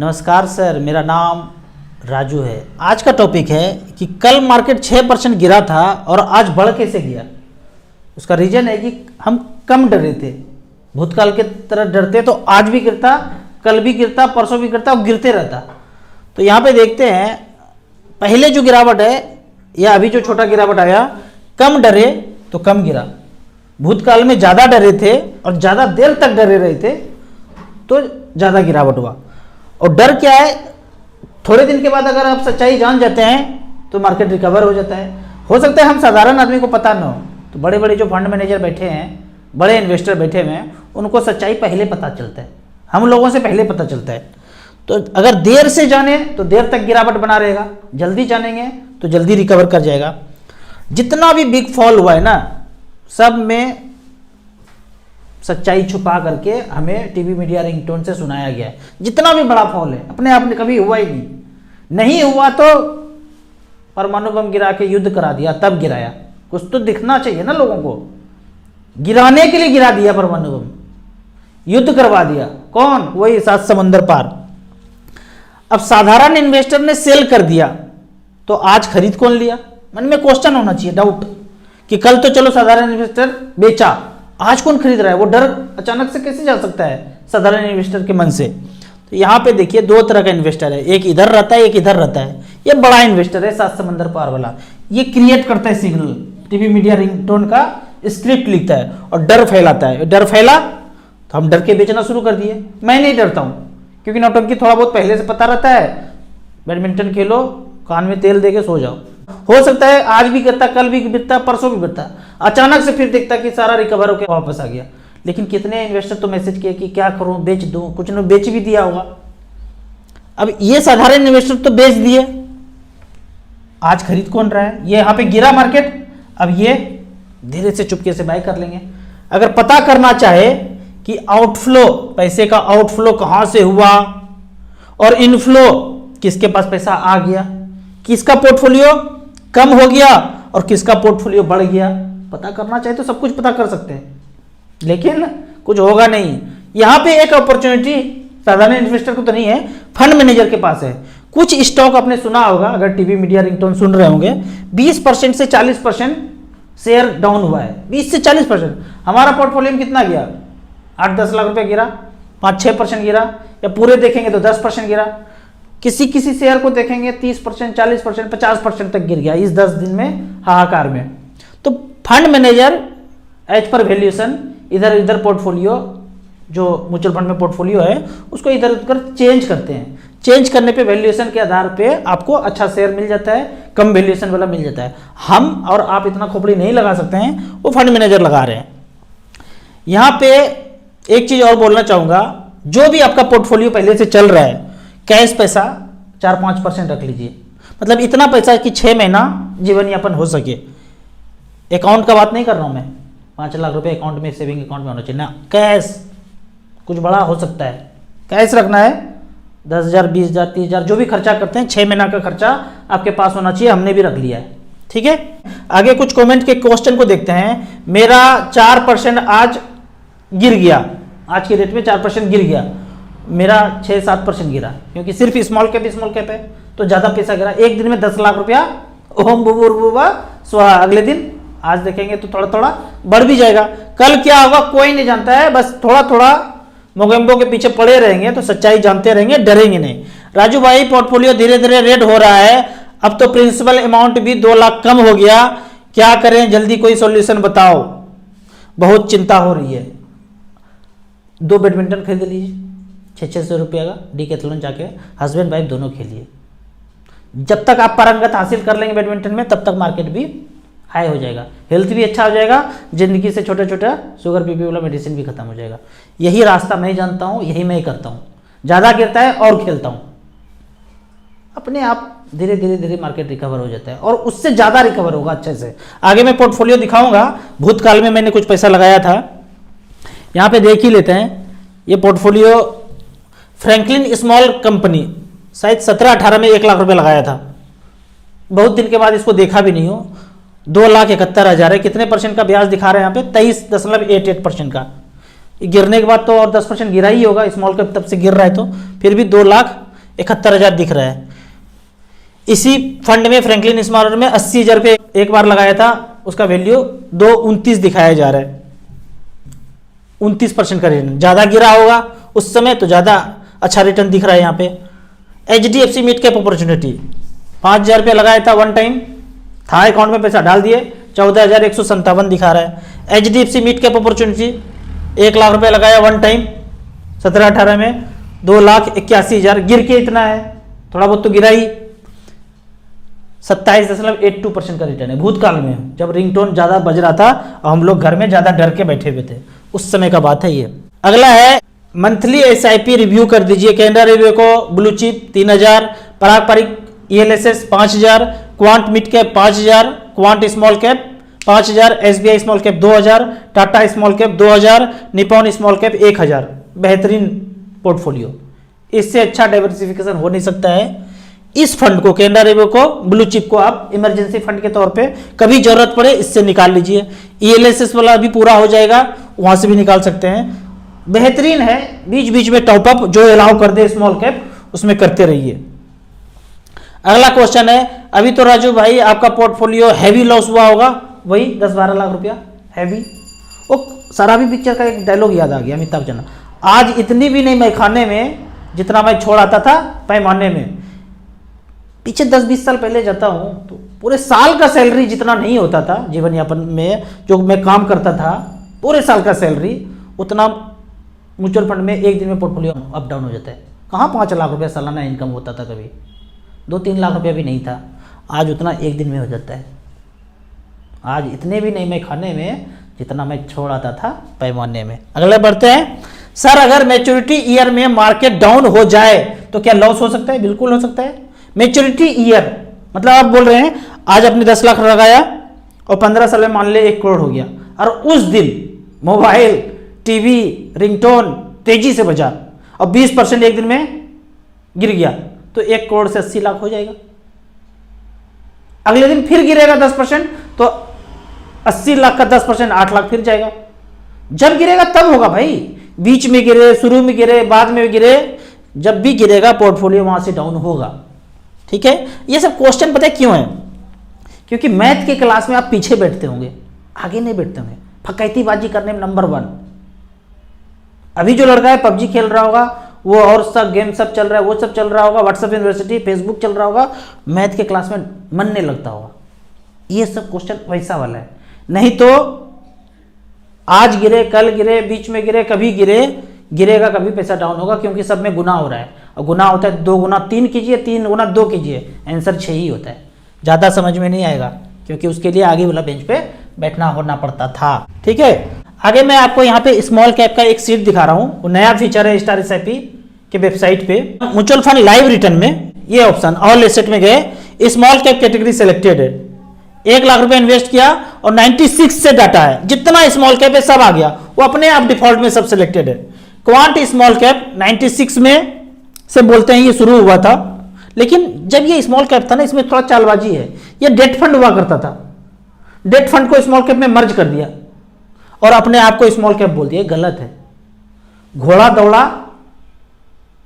नमस्कार सर, मेरा नाम राजू है। आज का टॉपिक है कि कल मार्केट 6% गिरा था और आज बढ़ कैसे गया। उसका रीजन है कि हम कम डरे थे, भूतकाल के तरह डरते तो आज भी गिरता, कल भी गिरता, परसों भी गिरता और गिरते रहता। तो यहाँ पे देखते हैं पहले जो गिरावट है या अभी जो छोटा गिरावट आया, कम डरे तो कम गिरा। भूतकाल में ज़्यादा डरे थे और ज़्यादा देर तक डरे रहे थे तो ज़्यादा गिरावट हुआ। और डर क्या है, थोड़े दिन के बाद अगर आप सच्चाई जान जाते हैं तो मार्केट रिकवर हो जाता है। हो सकता है हम साधारण आदमी को पता न हो, तो बड़े बड़े जो फंड मैनेजर बैठे हैं, बड़े इन्वेस्टर बैठे हुए हैं, उनको सच्चाई पहले पता चलता है, हम लोगों से पहले पता चलता है। तो अगर देर से जाने तो देर तक गिरावट बना रहेगा, जल्दी जानेंगे तो जल्दी रिकवर कर जाएगा। जितना भी बिग फॉल हुआ है ना, सब में सच्चाई छुपा करके हमें टीवी मीडिया रिंगटोन से सुनाया गया है। जितना भी बड़ा फॉल है अपने आप में कभी हुआ ही नहीं हुआ तो परमाणु बम गिरा के युद्ध करा दिया, तब गिराया। कुछ तो दिखना चाहिए ना लोगों को, गिराने के लिए गिरा दिया परमाणु बम, युद्ध करवा दिया। कौन? वही 7 समंदर पार। अब साधारण इन्वेस्टर ने सेल कर दिया तो आज खरीद कौन लिया? मन में क्वेश्चन होना चाहिए, डाउट, कि कल तो चलो साधारण इन्वेस्टर बेचा, आज कौन खरीद रहा है? वो डर अचानक से कैसे जा सकता है साधारण इन्वेस्टर के मन से? तो यहाँ पे देखिए दो तरह का इन्वेस्टर है, एक इधर रहता है, एक इधर रहता है। ये बड़ा इन्वेस्टर है 7 समंदर पार वाला, ये क्रिएट करता है सिग्नल, टीवी मीडिया रिंगटोन का स्क्रिप्ट लिखता है और डर फैलाता है। डर फैला तो हम डर के बेचना शुरू कर दिए। मैं नहीं डरता हूँ क्योंकि नौटंकी थोड़ा बहुत पहले से पता रहता है। बैडमिंटन खेलो, कान में तेल दे के सो जाओ। हो सकता है आज भी गिरता, कल भी गिरता, परसों भी गिरता, अचानक से फिर दिखता कि सारा रिकवर होकर वापस आ गया। लेकिन कितने इन्वेस्टर तो मैसेज किए कि क्या करूं, बेच दूं, कुछ ने बेच भी दिया होगा। अब ये साधारण इन्वेस्टर तो बेच दिए, आज खरीद कौन रहा है? ये यहाँ पे गिरा मार्केट, अब ये धीरे से चुपके से बाय कर लेंगे। अगर पता करना चाहे कि आउटफ्लो, पैसे का आउटफ्लो कहां से हुआ और इनफ्लो किसके पास पैसा आ गया, किसका पोर्टफोलियो कम हो गया और किसका पोर्टफोलियो बढ़ गया, पता करना चाहे तो सब कुछ पता कर सकते हैं, लेकिन कुछ होगा नहीं। यहां पे एक अपॉर्चुनिटी साधारण इन्वेस्टर को तो नहीं है, फंड मैनेजर के पास है। कुछ स्टॉक आपने सुना होगा, अगर टीवी मीडिया रिंगटोन सुन रहे होंगे, 20% से 40% शेयर डाउन हुआ है। 20 से 40%। हमारा पोर्टफोलियो में कितना गया? 8-10 लाख रुपए गिरा, 5-6% गिरा, या पूरे देखेंगे तो 10% गिरा। किसी किसी शेयर को देखेंगे 30%, 40%, 50% तक गिर गया इस 10 दिन में, हाहाकार में। तो fund manager as per valuation इधर इधर पोर्टफोलियो, जो म्यूचुअल फंड में पोर्टफोलियो है, उसको इधर उधर चेंज करते हैं। चेंज करने पे वैल्यूएशन के आधार पे आपको अच्छा शेयर मिल जाता है, कम वैल्यूएशन वाला मिल जाता है। हम और आप इतना खोपड़ी नहीं लगा सकते हैं, वो फंड मैनेजर लगा रहे हैं। यहाँ पे एक चीज और बोलना चाहूंगा, जो भी आपका पोर्टफोलियो पहले से चल रहा है, कैश पैसा 4-5% रख लीजिए। मतलब इतना पैसा कि 6 महीना जीवन यापन हो सके। अकाउंट का बात नहीं कर रहा हूं मैं, 5 लाख रुपए अकाउंट में, सेविंग अकाउंट में होना चाहिए ना, कैश। कुछ बड़ा हो सकता है, कैश रखना है। 10,000, 20,000, 30,000 जो भी खर्चा करते हैं, 6 महीना का खर्चा आपके पास होना चाहिए। हमने भी रख लिया है, ठीक है। आगे कुछ कमेंट के क्वेश्चन को देखते हैं। मेरा 4% आज गिर गया, आज के रेट में 4% गिर गया। मेरा 6-7% गिरा, क्योंकि सिर्फ स्मॉल कैप है तो ज्यादा पैसा गिरा। एक दिन में 10 लाख रुपया, ओम बुबुर्बुबा स्वाहा। अगले दिन आज देखेंगे तो थोड़ा थोड़ा बढ़ भी जाएगा। कल क्या होगा कोई नहीं जानता है, बस थोड़ा थोड़ा मोगेम्बो के पीछे पड़े रहेंगे तो सच्चाई जानते रहेंगे, डरेंगे नहीं। राजू भाई, पोर्टफोलियो धीरे धीरे रेड हो रहा है, अब तो प्रिंसिपल अमाउंट भी 2 लाख कम हो गया, क्या करें, जल्दी कोई सॉल्यूशन बताओ, बहुत चिंता हो रही है। 2 बैडमिंटन खरीद लीजिए 600-600 रुपये का, डीकैथलॉन जाके हस्बैंड वाइफ दोनों खेलिए। जब तक आप पारंगत हासिल कर लेंगे बैडमिंटन में, तब तक मार्केट भी हाई हो जाएगा, हेल्थ भी अच्छा हो जाएगा, जिंदगी से छोटा छोटा शुगर बीपी वाला मेडिसिन भी खत्म हो जाएगा। यही रास्ता मैं जानता हूँ, यही मैं करता हूँ। ज़्यादा गिरता है और खेलता हूँ, अपने आप धीरे धीरे धीरे मार्केट रिकवर हो जाता है और उससे ज़्यादा रिकवर होगा अच्छे से। आगे मैं पोर्टफोलियो दिखाऊंगा। भूतकाल में मैंने कुछ पैसा लगाया था, यहाँ पे देख ही लेते हैं। ये पोर्टफोलियो फ्रैंकलिन स्मॉल कंपनी, शायद 17-18 में 1 लाख रुपए लगाया था। बहुत दिन के बाद इसको देखा भी नहीं हो। 2,71,000 है। कितने परसेंट का ब्याज दिखा रहे हैं यहाँ पे? 23.88% का। गिरने के बाद तो और 10% गिरा ही होगा, स्मॉल कैप तब से गिर रहा है तो फिर भी 2 लाख 71,000 दिख रहा है। इसी फंड में फ्रैंकलिन स्मारक में 80,000 रुपये एक बार लगाया था, उसका वैल्यू 229 दिखाया जा रहा है। 29% का रिटर्न, ज़्यादा गिरा होगा उस समय तो ज़्यादा अच्छा रिटर्न दिख रहा है यहाँ पे। HDFC मिड कैप अपॉर्चुनिटी 5,000 रुपये लगाया था, वन टाइम था, अकाउंट में पैसा डाल दिए, 14,157 दिखा रहा है। HDFC mid cap opportunity 1 lakh रुपये लगाया वन टाइम 17-18 में, 2,81,000 गिर के इतना है, थोड़ा बहुत तो गिरा ही। 27.82% का रिटर्न है भूतकाल में, जब रिंगटोन ज़्यादा बज रहा था और हम लोग घर में ज़्यादा डर के बैठे हुए थे, उस समय का बात है ये। अगला है मंथली SIP रिव्यू कर दीजिए। कैनेडा रेलवे को ब्लू चिप 3,000, पारंपरिक ELSS 5,000, quant mid cap 5,000, quant small cap 5,000, SBI small cap 2,000, Tata small cap 2,000, Nippon small cap 1,000। बेहतरीन पोर्टफोलियो, इससे अच्छा डाइवर्सिफिकेशन हो नहीं सकता है। इस फंड को, कैनेडा रेलवे को, ब्लू चिप को आप इमरजेंसी फंड के तौर पे कभी जरूरत पड़े इससे निकाल लीजिए। ELSS वाला भी पूरा हो जाएगा, वहां से भी निकाल सकते हैं। बेहतरीन है, बीच बीच में टॉपअप जो अलाउ कर दे स्मॉल कैप, उसमें करते रहिए। अगला क्वेश्चन है, अभी तो राजू भाई आपका पोर्टफोलियो हैवी लॉस हुआ होगा, वही 10-12 लाख रुपया हैवी। वो सराबी पिक्चर का एक डायलॉग याद आ गया, अमिताभ बच्चन, आज इतनी भी नहीं मैं खाने में जितना मैं छोड़ आता था पैमाने में। पीछे 10-20 साल पहले जाता हूँ तो पूरे साल का सैलरी जितना नहीं होता था जीवन यापन में, जो मैं काम करता था पूरे साल का सैलरी, उतना म्यूचुअल फंड में एक दिन में पोर्टफोलियो अप डाउन हो जाता है। कहाँ 5 लाख रुपया सालाना इनकम होता था, कभी 2-3 लाख रुपया भी नहीं था, आज उतना एक दिन में हो जाता है। आज इतने भी नहीं मैं खाने में जितना मैं छोड़ आता था पैमाने में। अगले बढ़ते हैं, सर अगर मैच्योरिटी ईयर में मार्केट डाउन हो जाए तो क्या लॉस हो सकता है? बिल्कुल हो सकता है। मैच्योरिटी ईयर मतलब आप बोल रहे हैं आज आपने 10 लाख लगाया और 15 साल में मान ले 1 करोड़ हो गया, और उस दिन मोबाइल, टीवी, रिंगटोन तेजी से बजा और 20% एक दिन में गिर गया तो 1 करोड़ से 80 लाख हो जाएगा। अगले दिन फिर गिरेगा 10% तो 80 लाख का 10% 8 लाख फिर जाएगा। जब गिरेगा तब होगा भाई, बीच में गिरे, शुरू में गिरे, बाद में गिरे, जब भी गिरेगा पोर्टफोलियो वहां से डाउन होगा। ठीक है, ये सब क्वेश्चन पता है क्यों है? क्योंकि मैथ के क्लास में आप पीछे बैठते होंगे, आगे नहीं बैठते होंगे, फकैतीबाजी करने में नंबर 1। अभी जो लड़का है पबजी खेल रहा होगा, वो और सब गेम सब चल रहा है, वो सब चल रहा होगा, व्हाट्सएप यूनिवर्सिटी, फेसबुक चल रहा होगा, मैथ के क्लास में मन नहीं लगता होगा। ये सब क्वेश्चन वैसा वाला है। नहीं तो आज गिरे, कल गिरे, बीच में गिरे, कभी गिरे, गिरेगा कभी पैसा डाउन होगा, क्योंकि सब में गुना हो रहा है। और गुना होता है 2 गुना 3 कीजिए, 3 गुना 2 कीजिए, आंसर 6 ही होता है। ज़्यादा समझ में नहीं आएगा, क्योंकि उसके लिए आगे वाला बेंच पे बैठना होना पड़ता था। ठीक है, आगे मैं आपको यहाँ पे स्मॉल कैप का एक सीट दिखा रहा हूँ, वो नया फीचर है स्टार SIP के वेबसाइट पे। म्यूचुअल फंड लाइव रिटर्न में ये ऑप्शन ऑल एसेट में गए, स्मॉल कैप कैटेगरी सिलेक्टेड है, 1 लाख रुपए इन्वेस्ट किया और 96 से डाटा है, जितना स्मॉल कैप है सब आ गया, वो अपने आप डिफॉल्ट में सब सिलेक्टेड है। क्वांट स्मॉल कैप 96 में से बोलते हैं ये शुरू हुआ था, लेकिन जब ये स्मॉल कैप था ना, इसमें थोड़ा चालबाजी है। ये डेट फंड हुआ करता था, डेट फंड को स्मॉल कैप में मर्ज कर दिया और अपने आप को स्मॉल कैप बोल दिया, गलत है। घोड़ा दौड़ा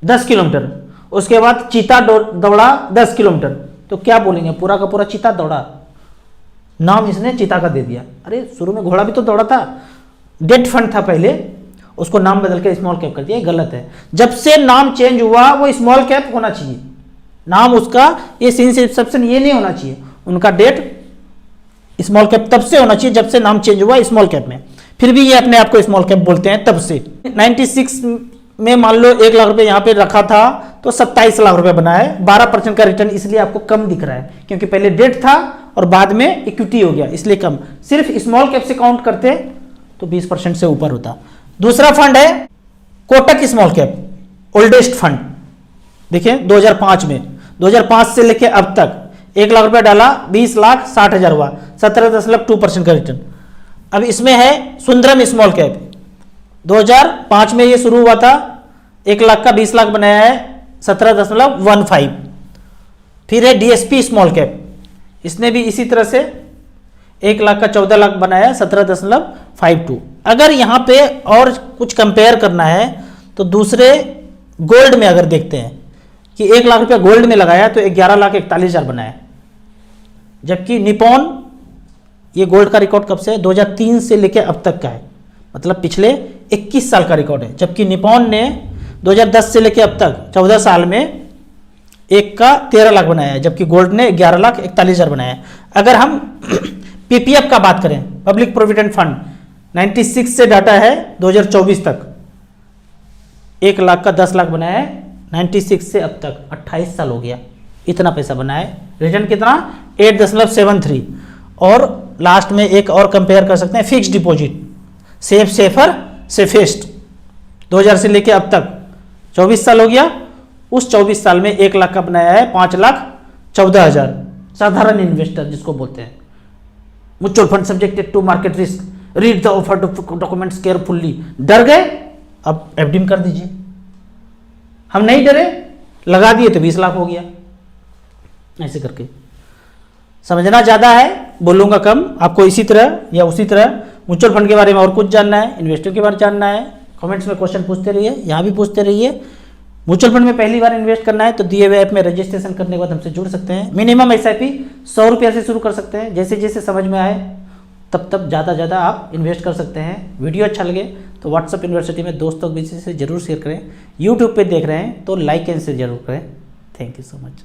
10 किलोमीटर, उसके बाद चीता दौड़ा 10 किलोमीटर, तो क्या बोलेंगे? पूरा का पूरा चीता दौड़ा, नाम इसने चीता का दे दिया। अरे शुरू में घोड़ा भी तो दौड़ा था, डेट फंड था पहले, उसको नाम बदल के स्मॉल कैप कर दिया, गलत है। जब से नाम चेंज हुआ वो स्मॉल कैप होना चाहिए, नाम उसका ये सीन्स इंसेप्शन ये नहीं होना चाहिए, उनका डेट स्मॉल कैप तब से होना चाहिए जब से नाम चेंज हुआ स्मॉल कैप में। फिर भी ये अपने आप को स्मॉल कैप बोलते हैं तब से। 96 में मान लो 1 लाख रुपए यहाँ पे रखा था तो 27 लाख रुपए बना है। 12% का रिटर्न इसलिए आपको कम दिख रहा है, क्योंकि पहले डेट था और बाद में इक्विटी हो गया, इसलिए कम। सिर्फ स्मॉल कैप से काउंट करते तो 20% से ऊपर होता। दूसरा फंड है Kotak small cap, oldest fund. देखिए 2005 में, 2005 से लेके अब तक 1 लाख रुपया डाला, 20 लाख 60 हजार हुआ, 17.2% का रिटर्न। अब इसमें है सुंदरम स्मॉल कैप, 2005 में ये शुरू हुआ था, 1 लाख का 20 लाख बनाया है, 17.15। फिर है DSP स्मॉल कैप, इसने भी इसी तरह से 1 लाख का 14 लाख बनाया, 17.52। अगर यहाँ पे और कुछ कंपेयर करना है तो दूसरे गोल्ड में अगर देखते हैं कि 1 लाख रुपया गोल्ड में लगाया तो 11,41,000 बनाया। जबकि निपॉन, ये गोल्ड का रिकॉर्ड कब से है, 2003 से लेकर अब तक का है, मतलब पिछले 21 साल का रिकॉर्ड है। जबकि निपॉन ने 2010 से लेकर अब तक 14 साल में 1 का 13 लाख बनाया है, जबकि गोल्ड ने 11,41,000 बनाया है। अगर हम पीपीएफ का बात करें, पब्लिक प्रोविडेंट फंड, 96 से डाटा है 2024 तक 1 लाख का 10 लाख बनाया है। 96 से अब तक 28 साल हो गया, इतना पैसा बनाया है। रिटर्न कितना, 8.73। और लास्ट में एक और कंपेयर कर सकते हैं, fix deposit, safe safer safest, 2000 से लेके अब तक 24 साल हो गया। उस 24 साल में 1 लाख का बनाया है 5,14,000। साधारण इन्वेस्टर जिसको बोलते हैं, mutual fund subjected to market risk, read the offer documents carefully. डर गए, अब एफडी में कर दीजिए। हम नहीं डरे, लगा दिए तो 20 लाख हो गया। ऐसे करके समझना ज़्यादा है, बोलूँगा कम। आपको इसी तरह या उसी तरह म्यूचुअल फंड के बारे में और कुछ जानना है, इन्वेस्टिंग के बारे में जानना है, कमेंट्स में क्वेश्चन पूछते रहिए, यहाँ भी पूछते रहिए। म्यूचुअल फंड में पहली बार इन्वेस्ट करना है तो दिए हुए ऐप में रजिस्ट्रेशन करने के बाद हमसे जुड़ सकते हैं। मिनिमम एसआईपी 100 रुपये से शुरू कर सकते हैं। जैसे जैसे समझ में आए तब तब ज़्यादा आप इन्वेस्ट कर सकते हैं। वीडियो अच्छा लगे तो व्हाट्सअप यूनिवर्सिटी में दोस्तों के बीच से जरूर शेयर करें। यूट्यूब पे देख रहे हैं तो लाइक एंड शेयर जरूर करें। Thank you so much.